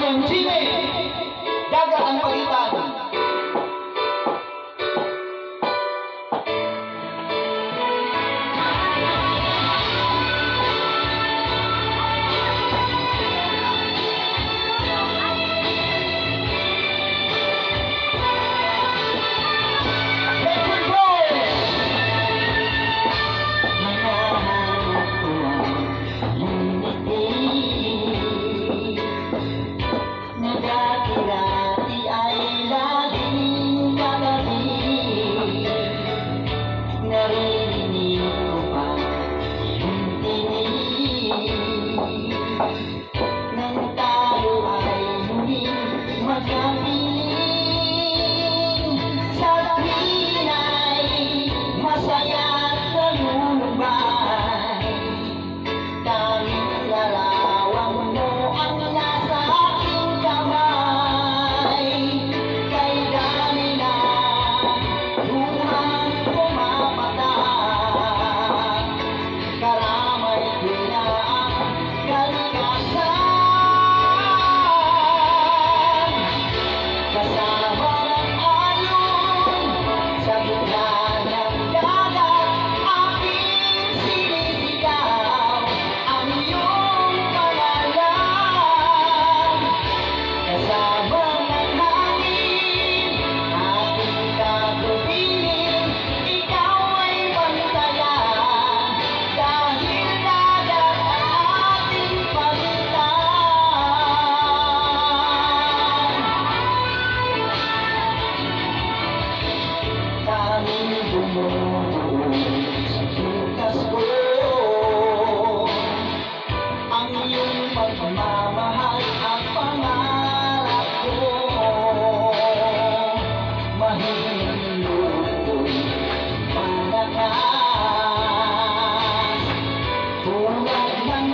ng Chile, dagat ang pagitan. Dati-dati ay laging kagabi, naririnig ko pa iyong tinig nang tayo ay muling magkapiling. Sa tuwin ay masaya at nalulubay, tanging larawan mo ang nasa aking kamay. Kay dami na luhang pumapatak, karamay ko na ang kalikasan. Kasama ng alon sa gitna ng dagat, aking sinisigaw ang iyong pangalan. Kasama ng hangin, aking katuwingin, ikaw ay bantayan, dahil dagat ang ating pagitan. Tanging bumubuo sa bukas ko ang iyong pagmamahal at pangarap ko. Mahinluoy, malakas, tulad ng